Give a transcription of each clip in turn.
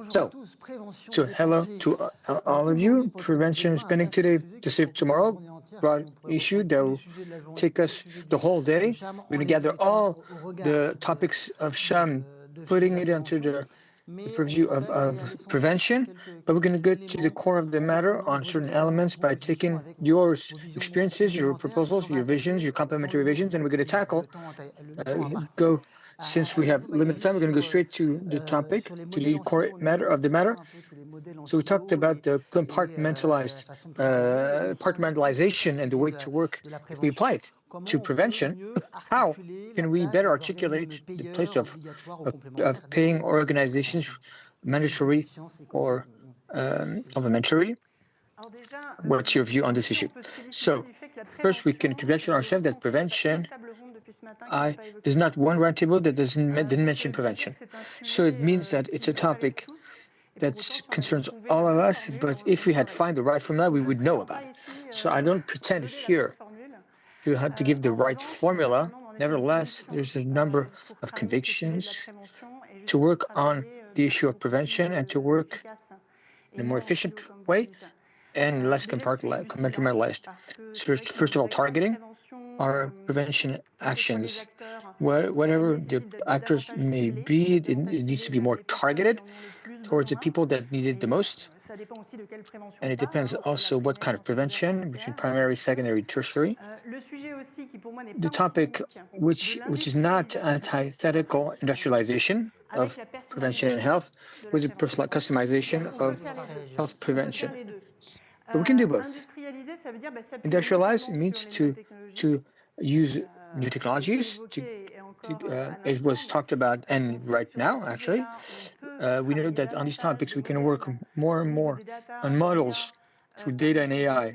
So hello to all of you. Prevention spending today to save tomorrow, broad issue that will take us the whole day. We're going to gather all the topics of SHAM, putting it into the purview of prevention, but we're going to go to the core of the matter on certain elements by taking your experiences, your proposals, your visions, your complementary visions, and we're going to tackle, since we have limited time, we're going to go straight to the topic, to the core matter of the matter. So we talked about the compartmentalization and the way to work if we apply it to prevention. How can we better articulate the place of paying organizations, mandatory or complementary? What's your view on this issue? So first, we can congratulate ourselves that prevention there's not one roundtable that didn't mention prevention. So it means that it's a topic that concerns all of us, but if we had found the right formula, we would know about it. So I don't pretend here to have to give the right formula. Nevertheless, there's a number of convictions to work on the issue of prevention and to work in a more efficient way and less compartmentalized. So first of all, targeting our prevention actions. Whatever the actors may be, it needs to be more targeted towards the people that need it the most. And it depends also what kind of prevention, between primary, secondary, tertiary. The topic, which is not antithetical industrialization of prevention and health, with the customization of health prevention. But we can do both. Industrialize means to use new technologies. It was talked about, and right now, actually, we know that on these topics we can work more and more on models through data and AI,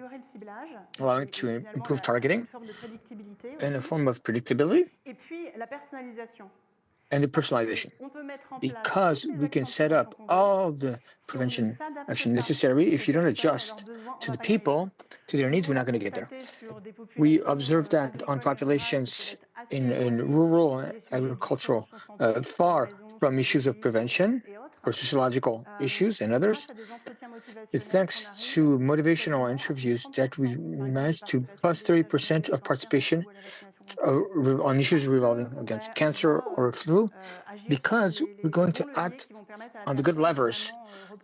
allowing to improve targeting in a form of predictability. And the personalization, because we can set up all the prevention action necessary. If you don't adjust to the people, to their needs, we're not going to get there. We observe that on populations in rural agricultural, far from issues of prevention or sociological issues and others. It's thanks to motivational interviews that we managed to plus 30% of participation on issues revolving against cancer or flu, because we're going to act on the good levers.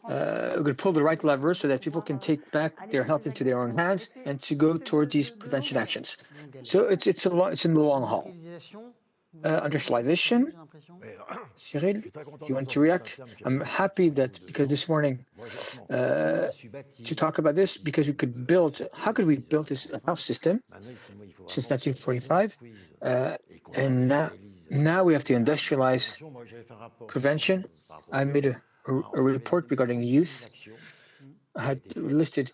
We're going to pull the right levers so that people can take back their health into their own hands and to go toward these prevention actions. So it's in the long haul. Industrialization. Cyrille, you want to react? I'm happy that because this morning to talk about this, because we could build, how could we build this health system since 1945? And now we have to industrialize prevention. I made a report regarding youth. I had listed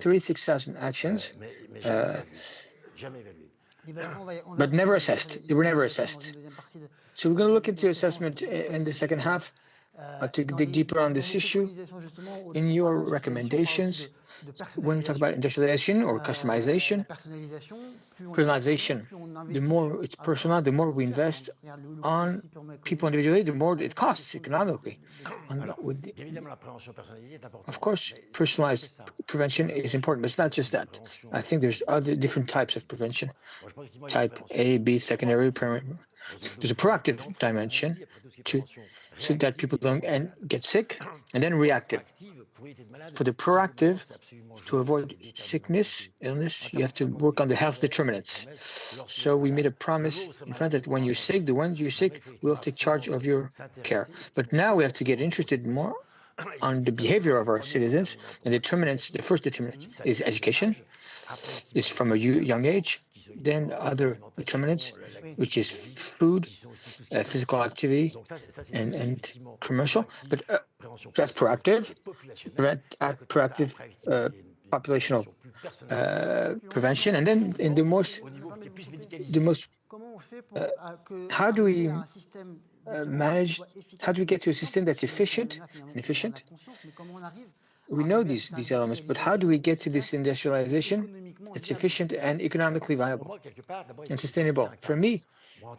36,000 actions, but never assessed. They were never assessed. So we're going to look into assessment in the second half to dig deeper on this issue. In your recommendations, when we talk about industrialization or customization, personalization, the more it's personal, the more we invest on people individually, the more it costs economically. Of course, personalized prevention is important, but it's not just that. I think there's other different types of prevention. Type A, B, secondary, primary. There's a proactive dimension so that people don't get sick, and then reactive. For the proactive, to avoid sickness, illness, you have to work on the health determinants. So we made a promise in front that when you're sick, the ones you're sick will take charge of your care. But now we have to get interested more on the behavior of our citizens, and determinants. The first determinant is education. It's from a young age. Then other determinants, which is food, physical activity, and commercial. But that's proactive. Proactive populational prevention, and then in the most. How do we manage? How do we get to a system that's efficient and efficient? We know these elements, but how do we get to this industrialization that's efficient and economically viable and sustainable? For me,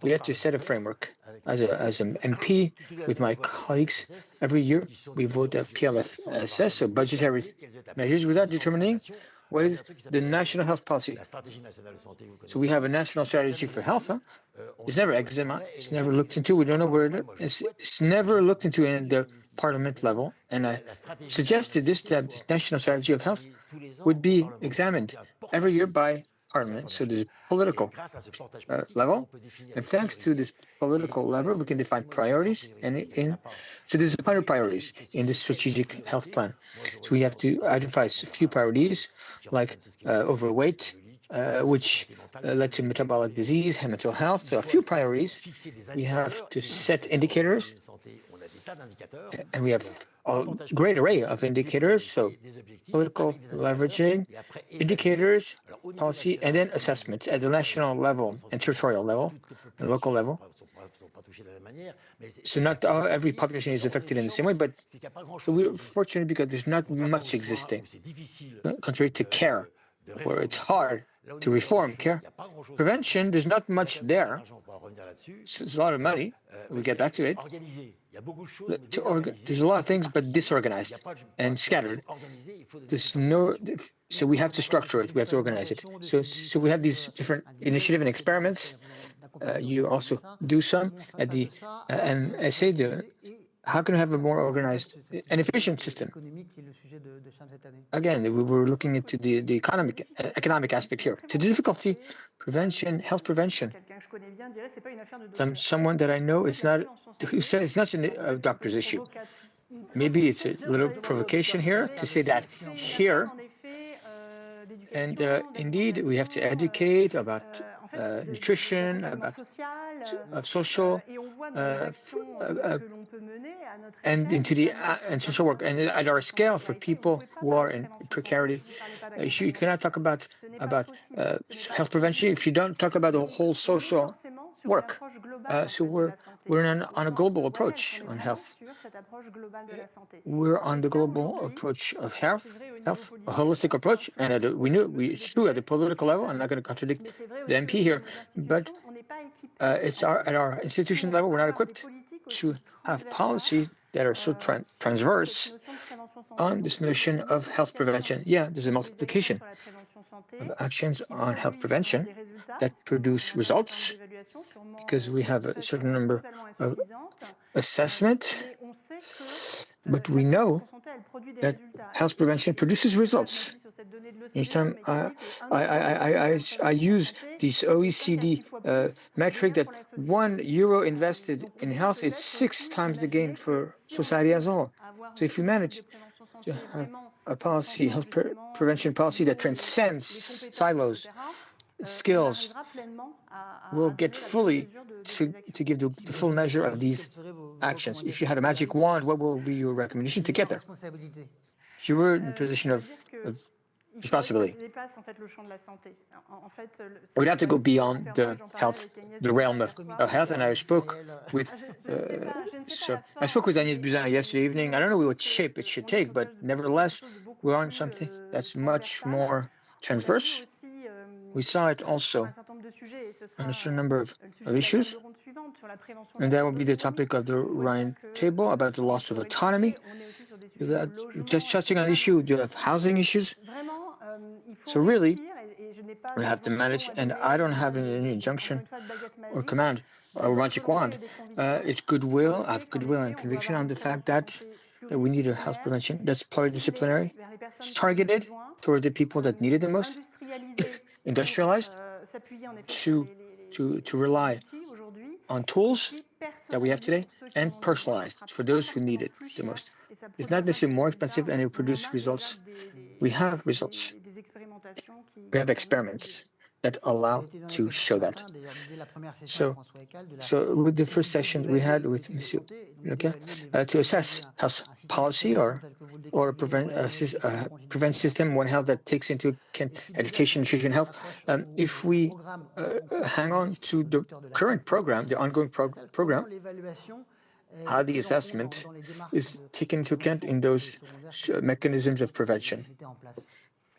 we have to set a framework. As an MP with my colleagues, every year we vote a PLFSS, so budgetary measures, without determining what is the national health policy. So we have a national strategy for health. It's never examined. It's never looked into. We don't know where it is. It's never looked into in the parliament level. And I suggested that this national strategy of health would be examined every year by parliament. So there's political level, and thanks to this political level, we can define priorities. So there's 100 priorities in this strategic health plan. So we have to identify a few priorities, like overweight, which led to metabolic disease, mental health. So a few priorities. We have to set indicators, and we have a great array of indicators. So political leveraging, indicators, policy, and then assessments at the national level and territorial level and local level. So not every population is affected in the same way, but we're fortunate because there's not much existing, contrary to care, where it's hard to reform care. Prevention, there's not much there. So there's a lot of money. We get back to it. There's a lot of things, but disorganized and scattered. So we have to structure it. We have to organize it. So we have these different initiatives and experiments. You also do some at the NSA. How can we have a more organized and efficient system? Again, we were looking into the economic aspect here. To the difficulty, prevention, health prevention. Someone that I know, who said it's not a doctor's issue. Maybe it's a little provocation here to say that here. And indeed, we have to educate about nutrition, about social, and social work, and at our scale for people who are in precarity. You cannot talk about health prevention if you don't talk about the whole social work. So we're on a global approach on health. We're on the global approach of health, a holistic approach, and it's true at the political level. I'm not going to contradict the MP here, but at our institution level, we're not equipped to have policies that are so transverse on this notion of health prevention. Yeah, there's a multiplication of actions on health prevention that produce results because we have a certain number of assessment, but we know that health prevention produces results. Each time I use this OECD metric that €1 invested in health, it's 6 times the gain for society as a whole. So if we manage to have a policy, health prevention policy that transcends silos, skills, will get fully to give the full measure of these actions. If you had a magic wand, what will be your recommendation to get there? If you were in a position of responsibility, we'd have to go beyond the realm of health. And I spoke with Daniel Buzyn yesterday evening. I don't know what shape it should take, but nevertheless, we're on something that's much more transverse. We saw it also on a certain number of issues, and that will be the topic of the Rhine table about the loss of autonomy. Just touching on the issue, do you have housing issues? So really, we have to manage, and I don't have any injunction or command or magic wand. It's goodwill. I have goodwill and conviction on the fact that we need a health prevention that's pluridisciplinary. It's targeted toward the people that need it the most, industrialized, to rely on tools that we have today, and personalized for those who need it the most. It's not necessarily more expensive, and it will produce results. We have results. We have experiments that allow to show that. So with the first session we had with Monsieur to assess health policy or a prevent system, one health that takes into account education, nutrition, health. If we hang on to the current program, the ongoing program, how the assessment is taken into account in those mechanisms of prevention,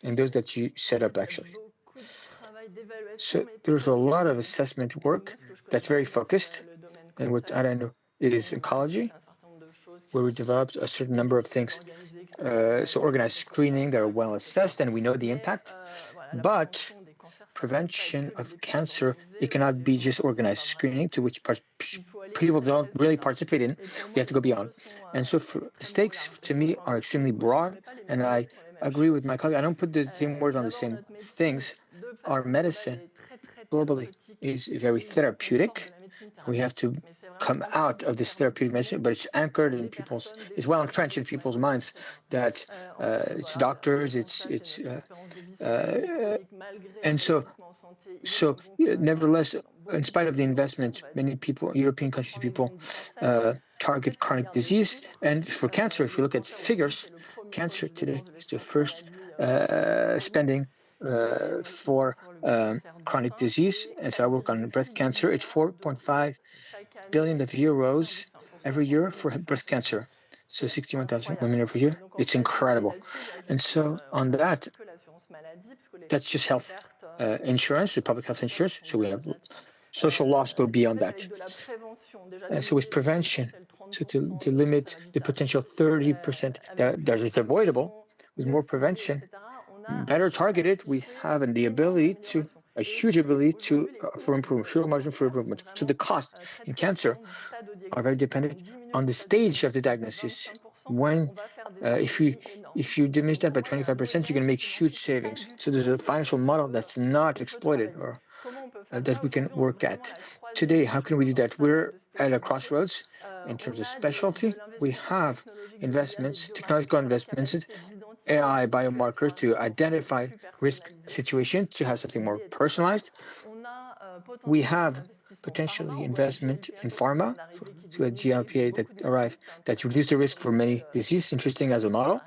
and those that you set up actually. So there's a lot of assessment work that's very focused. And what I don't know is oncology, where we developed a certain number of things. So organized screening that are well assessed, and we know the impact. But prevention of cancer, it cannot be just organized screening to which people don't really participate in. We have to go beyond. And so the stakes to me are extremely broad, and I agree with my colleague. I don't put the same words on the same things. Our medicine globally is very therapeutic. We have to come out of this therapeutic medicine, but it's anchored in people's, it's well entrenched in people's minds that it's doctors, and so nevertheless, in spite of the investment, many people, European countries, people target chronic disease. And for cancer, if you look at figures, cancer today is the first spending for chronic disease. And so I work on breast cancer. It's 4.5 billion euros every year for breast cancer. So 61,000 women every year. It's incredible. And so on that, that's just health insurance, the public health insurance. So we have social laws go beyond that. So with prevention, so to limit the potential 30% that is avoidable, with more prevention, better targeted, we have the ability to, a huge ability to, for improvement, huge margin for improvement. So the cost in cancer are very dependent on the stage of the diagnosis. When, if you diminish that by 25%, you're going to make huge savings. So there's a financial model that's not exploited or that we can work at. Today, how can we do that? We're at a crossroads in terms of specialty. We have investments, technological investments, AI biomarkers to identify risk situations, to have something more personalized. We have potentially investment in pharma, so a GLPA that arrive that reduce the risk for many diseases. Interesting as a model.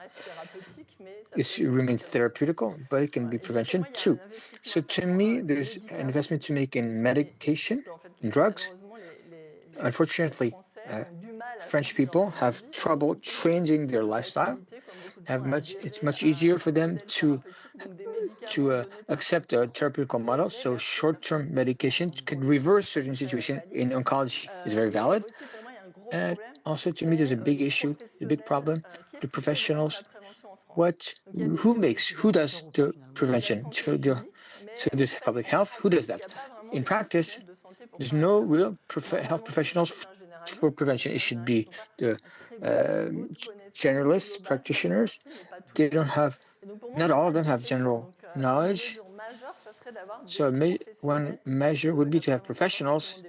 It remains therapeutical, but it can be prevention too. So to me, there's an investment to make in medication, in drugs. Unfortunately, French people have trouble changing their lifestyle. It's much easier for them to accept a therapeutical model. So short-term medication could reverse certain situations in oncology is very valid. And also, to me, there's a big issue, a big problem. The professionals, who does the prevention? So there's public health. Who does that? In practice, there's no real health professionals for prevention. It should be the generalists, practitioners. They don't have, not all of them have general knowledge. So one measure would be to have professionals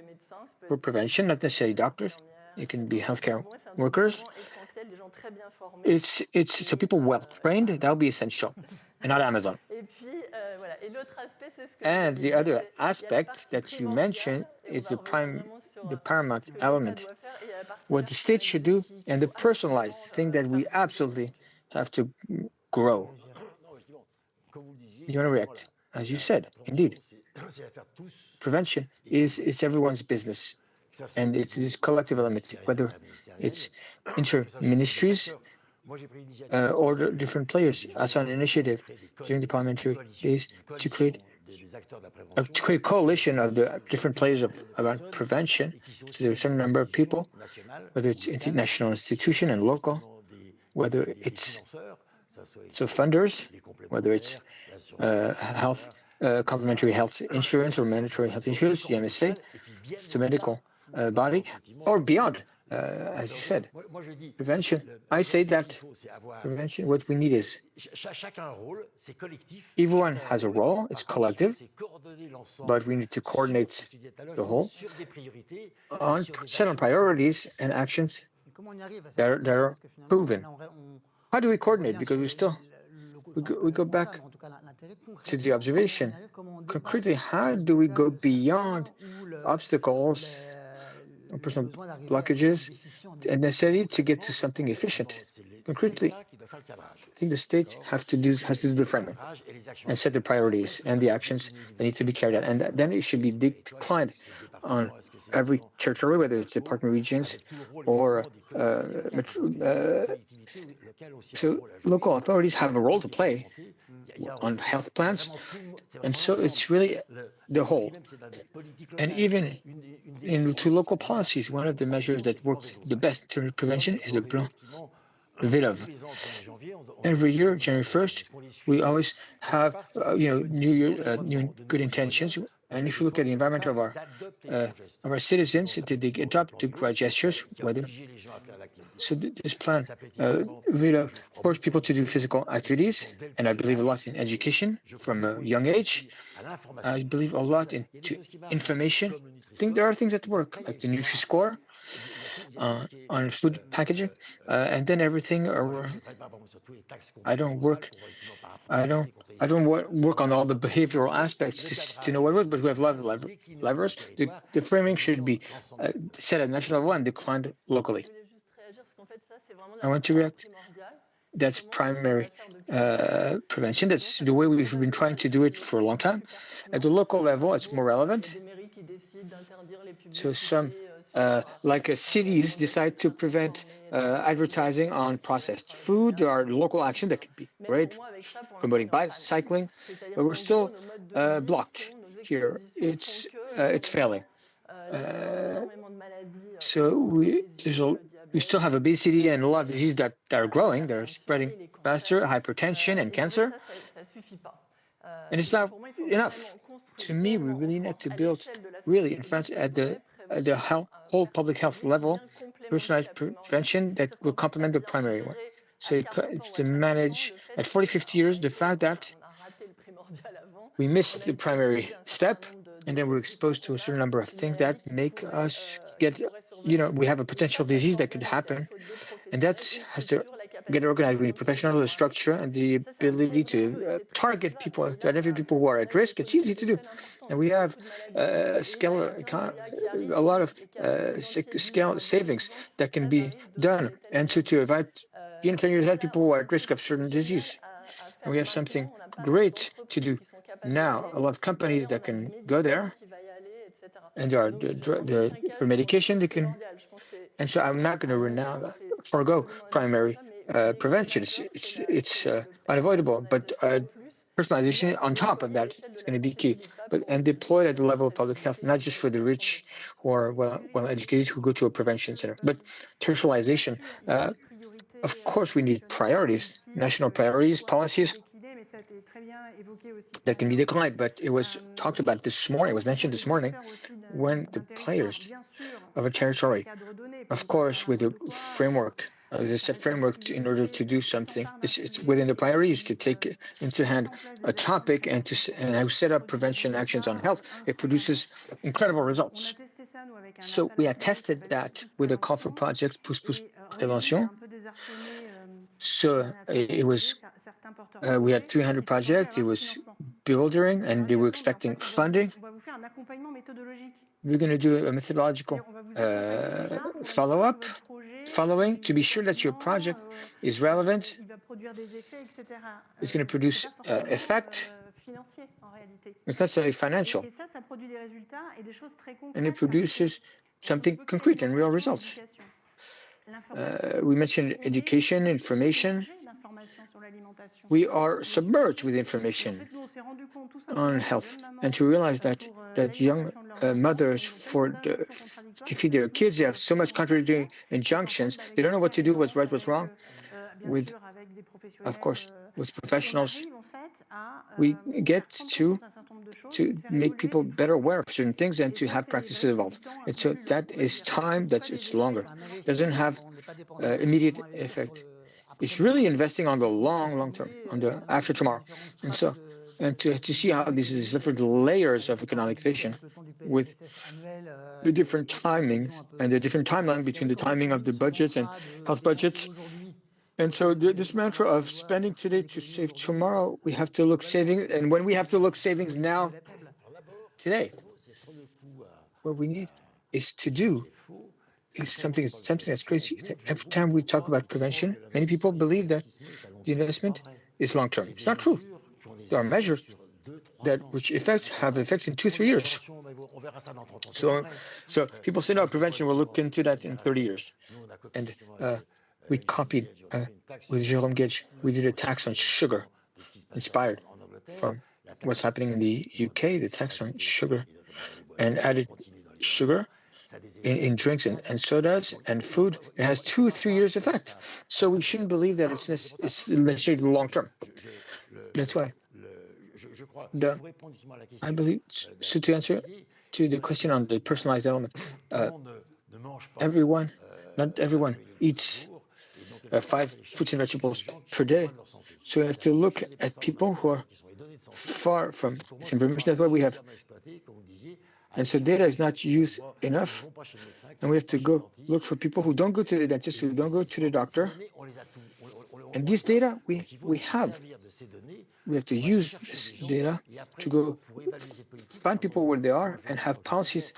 for prevention, not necessarily doctors. It can be healthcare workers. It's so people well trained, that would be essential, and not Amazon. And the other aspect that you mentioned is the paramount element. What the state should do, and the personalized thing that we absolutely have to grow. You want to react, as you said, indeed. Prevention is everyone's business. And it's this collective element, whether it's inter-ministries or different players. I saw an initiative during the parliamentary days to create a coalition of the different players around prevention. So there's a certain number of people, whether it's international institution and local, whether it's funders, whether it's health, complementary health insurance or mandatory health insurance, CCMSA, so medical body, or beyond, as you said, prevention. I say that prevention, what we need is, everyone has a role, it's collective, but we need to coordinate the whole on set on priorities and actions that are proven. How do we coordinate? Because we go back to the observation. Concretely, how do we go beyond obstacles, personal blockages, and necessary to get to something efficient? Concretely, I think the state has to do the framework and set the priorities and the actions that need to be carried out, and then it should be declined on every territory, whether it's department regions or so local authorities have a role to play on health plans, and so it's really the whole. And even into local policies. One of the measures that worked the best in terms of prevention is the plan VILOV. Every year, January 1st, we always have New Year, new good intentions. And if you look at the environment of our citizens, they adopt the right gestures, whether so this plan will force people to do physical activities, and I believe a lot in education from a young age. I believe a lot into information. I think there are things that work, like the Nutri-Score on food packaging, and then everything. I don't work on all the behavioral aspects to know what works, but we have a lot of levers. The framing should be set at national level and declined locally. I want to react. That's primary prevention. That's the way we've been trying to do it for a long time. At the local level, it's more relevant. So some, cities decide to prevent advertising on processed food. There are local action that could be great, promoting bicycling, but we're still blocked here. It's failing. So we still have obesity and a lot of diseases that are growing. They're spreading faster, hypertension and cancer. And it's not enough. To me, we really need to build, really, in France, at the whole public health level, personalized prevention that will complement the primary one. So to manage at 40, 50 years, the fact that we missed the primary step, and then we're exposed to a certain number of things that make us get, we have a potential disease that could happen, and that has to get organized. We need professional structure and the ability to target people, to identify people who are at risk. It's easy to do, and we have a lot of scale savings that can be done, and so to avoid people who are at risk of certain disease. And we have something great to do now. A lot of companies that can go there, and there are for medication they can. And so I'm not going to forego primary prevention. It's unavoidable, but personalization on top of that is going to be key. And deployed at the level of public health, not just for the rich or well educated who go to a prevention center, but tertiarization. Of course, we need priorities, national priorities, policies that can be declined, but it was talked about this morning, it was mentioned this morning, when the players of a territory, of course, with a framework, a set framework in order to do something, it's within the priorities to take into hand a topic and set up prevention actions on health. It produces incredible results. So we had tested that with a call for projects, Pousse Prévention. So it was, we had 300 projects, it was building, and they were expecting funding. We're going to do a methodological following to be sure that your project is relevant. It's going to produce effect. It's not necessarily financial. And it produces something concrete and real results. We mentioned education, information. We are submerged with information on health, and to realize that young mothers, to feed their kids, they have so much contradictory injunctions. They don't know what to do, what's right, what's wrong. Of course, with professionals, we get to make people better aware of certain things and to have practices evolve. And so that is time it's longer. It doesn't have immediate effect. It's really investing on the long term, on the after tomorrow. And so, and to see how these different layers of economic vision with the different timings and the different timeline between the timing of the budgets and health budgets. And so this mantra of spending today to save tomorrow, we have to look savings. And when we have to look savings now, today, what we need is to do is something that's crazy. Every time we talk about prevention, many people believe that the investment is long-term. It's not true. There are measures which have effects in 2-3 years. So people say, no, prevention, we'll look into that in 30 years. And we copied with Jérôme Gage. We did a tax on sugar, inspired from what's happening in the UK, the tax on sugar, and added sugar in drinks and sodas and food, it has 2-3 years effect. So we shouldn't believe that it's necessarily long term. That's why I believe, so to answer to the question on the personalized element, not everyone eats 5 fruits and vegetables per day. So we have to look at people who are far from this information. That's why we have, and so data is not used enough, and we have to go look for people who don't go to the dentist, who don't go to the doctor. And these data we have to use this data to go find people where they are and have policies.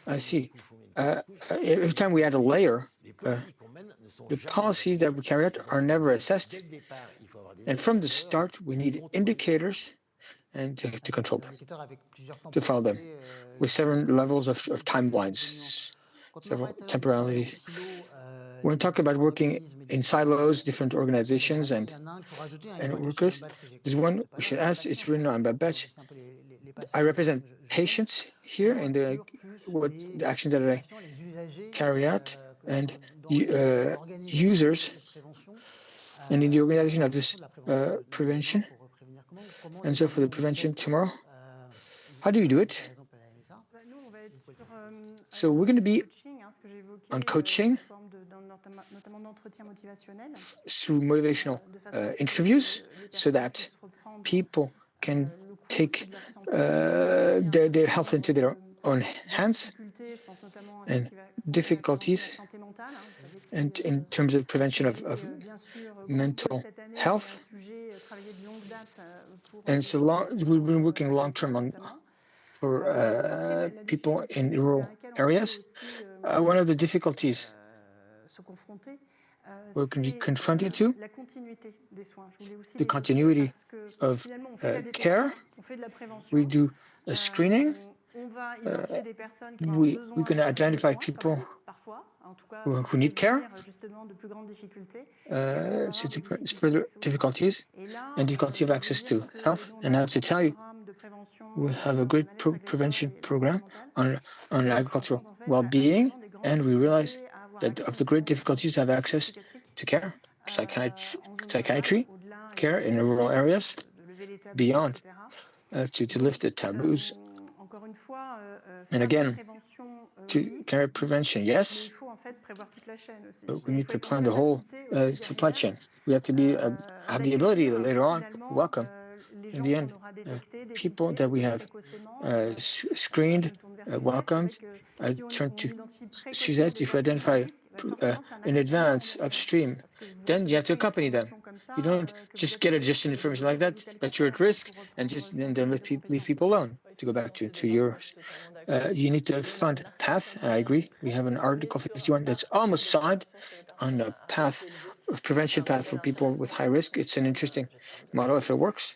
I see. Every time we add a layer, the policies that we carry out are never assessed. And from the start, we need indicators and to control them, to follow them, with several levels of timelines, several temporalities. When we talk about working in silos, different organizations and workers, there's one we should ask. It's written on Babette. I represent patients here in the actions that I carry out, and users, and in the organization of this prevention. And so for the prevention tomorrow, how do you do it? So we're going to be on coaching through motivational interviews, so that people can take their health into their own hands, and difficulties, and in terms of prevention of mental health. And so we've been working long-term for people in rural areas. One of the difficulties we're going to be confronted to, the continuity of care. We do a screening. We're going to identify people who need care, so to further difficulties and difficulty of access to health. And I have to tell you, we have a great prevention program on agricultural well-being, and we realize that of the great difficulties to have access to care, psychiatry care in rural areas, beyond to lift the taboos. And again, to carry prevention, yes, but we need to plan the whole supply chain. We have to be have the ability later on welcome in the end people that we have screened, welcomed. I turn to Suzette. If you identify in advance upstream, then you have to accompany them. You don't just get additional information like that you're at risk, and just then leave people alone. To go back to yours, you need to fund path. I agree. We have an Article 51 that's almost signed on a path, a prevention path for people with high risk. It's an interesting model if it works.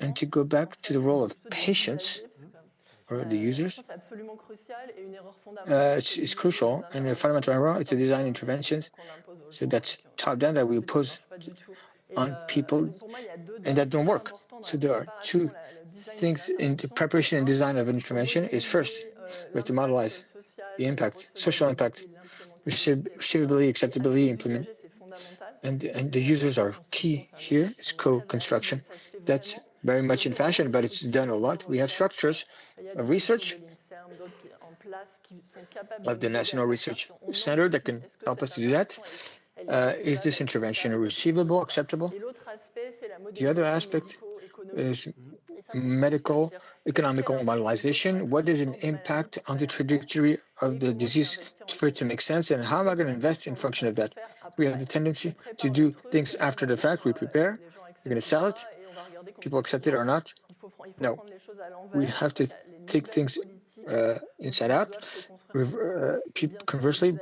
And to go back to the role of patients or the users, it's crucial, and a fundamental error. It's a design interventions, so that's top down that we impose on people, and that don't work. So there are two things in the preparation and design of an intervention. Is first, we have to modelize the impact, social impact, receivability, acceptability, implement, and the users are key here. It's co-construction. That's very much in fashion, but it's done a lot. We have structures of research, of the National Research Center that can help us to do that. Is this intervention receivable, acceptable? The other aspect is medical economical modelization. What is an impact on the trajectory of the disease for it to make sense, and how am I going to invest in function of that? We have the tendency to do things after the fact. We prepare, we're going to sell it, people accept it or not. No, we have to take things inside out. Conversely,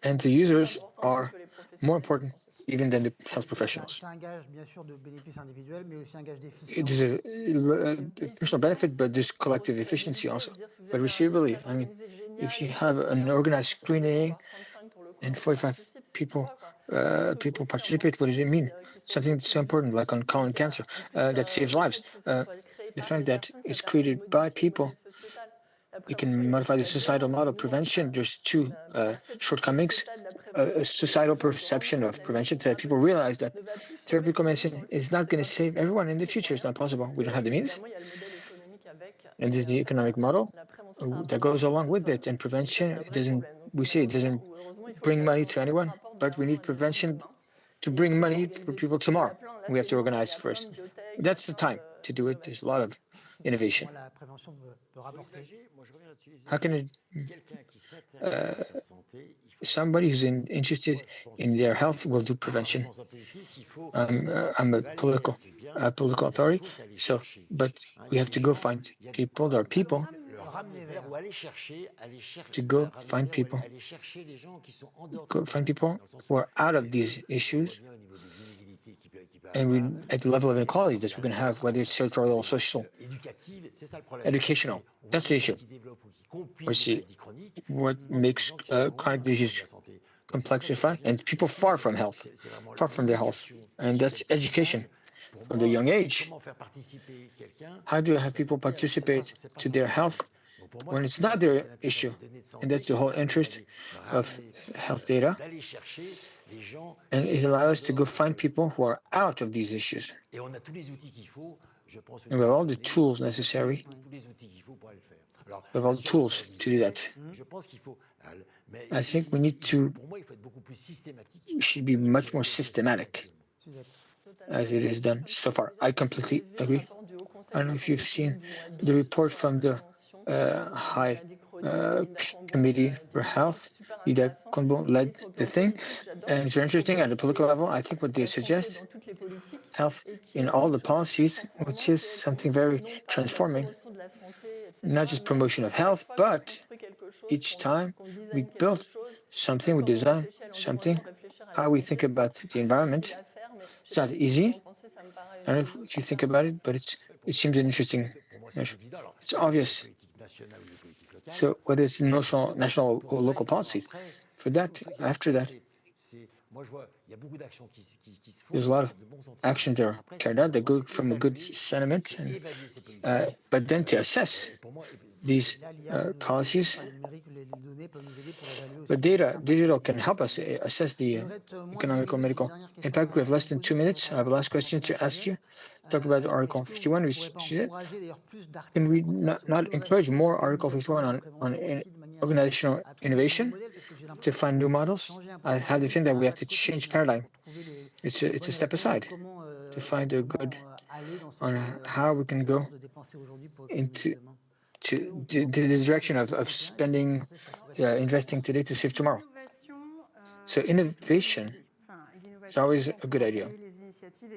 and the users are more important even than the health professionals. It is a personal benefit, but there's collective efficiency also. But receivability, I mean, if you have an organized screening and 45 people participate, what does it mean? Something so important like on colon cancer that saves lives. The fact that it's created by people You can modify the societal model of prevention. There's two shortcomings. A societal perception of prevention, that people realize that therapeutic medicine is not going to save everyone in the future. It's not possible. We don't have the means. And there's the economic model that goes along with it. And prevention, it doesn't bring money to anyone, but we need prevention to bring money for people tomorrow. We have to organize first. That's the time to do it. There's a lot of innovation. How can somebody who's interested in their health will do prevention? I'm a political authority, but we have to go find people. There are people to go find people who are out of these issues, and at the level of inequality that we're going to have, whether it's territorial or social, educational. That's the issue. We see what makes chronic disease complexify, and people far from their health, and that's education from the young age. How do you have people participate to their health when it's not their issue? And that's the whole interest of health data. And it allows us to go find people who are out of these issues. And we have all the tools necessary. We have all the tools to do that. I think we should be much more systematic as it is done so far. I completely agree. I don't know if you've seen the report from the High Committee for Health. Ida Conbo led the thing, and it's very interesting at the political level. I think what they suggest, health in all the policies, which is something very transforming, not just promotion of health, but each time we build something, we design something, how we think about the environment. It's not easy. I don't know if you think about it, but it seems an interesting. It's obvious. So whether it's national or local policies, for that, after that, there's a lot of actions that are carried out that go from a good sentiment, but then to assess these policies. But digital can help us assess the economical medical impact. We have less than 2 minutes. I have a last question to ask you. Talk about Article 51. Can we not encourage more Article 51 on organizational innovation to find new models? I have the feeling that we have to change paradigm. It's a step aside to find a good on how we can go into the direction of spending, investing today to save tomorrow. So innovation is always a good idea.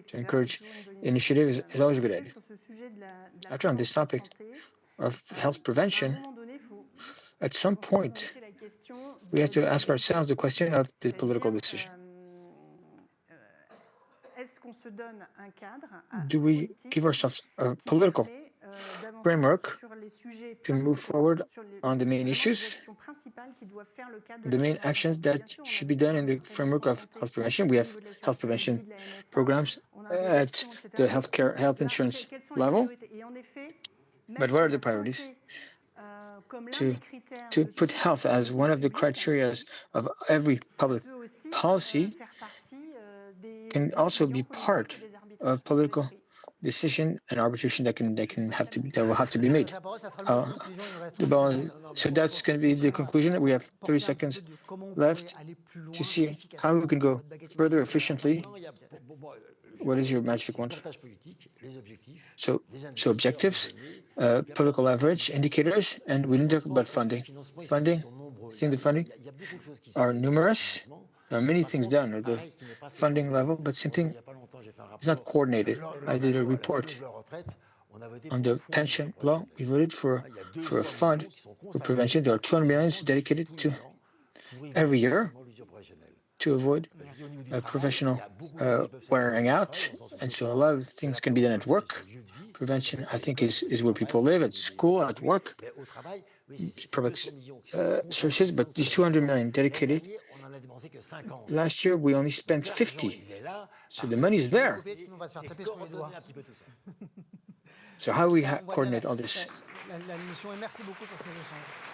To encourage initiative is always a good idea. After on this topic of health prevention, at some point, we have to ask ourselves the question of the political decision. Do we give ourselves a political framework to move forward on the main issues, the main actions that should be done in the framework of health prevention? We have health prevention programs at the health insurance level, but what are the priorities? To put health as one of the criteria of every public policy can also be part of political decision and arbitration that will have to be made. So that's going to be the conclusion. We have 30 seconds left to see how we can go further efficiently. What is your magic wand? So objectives, political average, indicators, and we didn't talk about funding. I think the funding are numerous. There are many things done at the funding level, but something is not coordinated. I did a report on the pension law. We voted for a fund for prevention. There are 200 million dedicated to every year to avoid professional wearing out. And so a lot of things can be done at work. Prevention, I think, is where people live, at school, at work, public services, but these 200 million dedicated. Last year, we only spent 50. So the money is there. So how do we coordinate all this? l'émission et merci beaucoup pour ces échanges.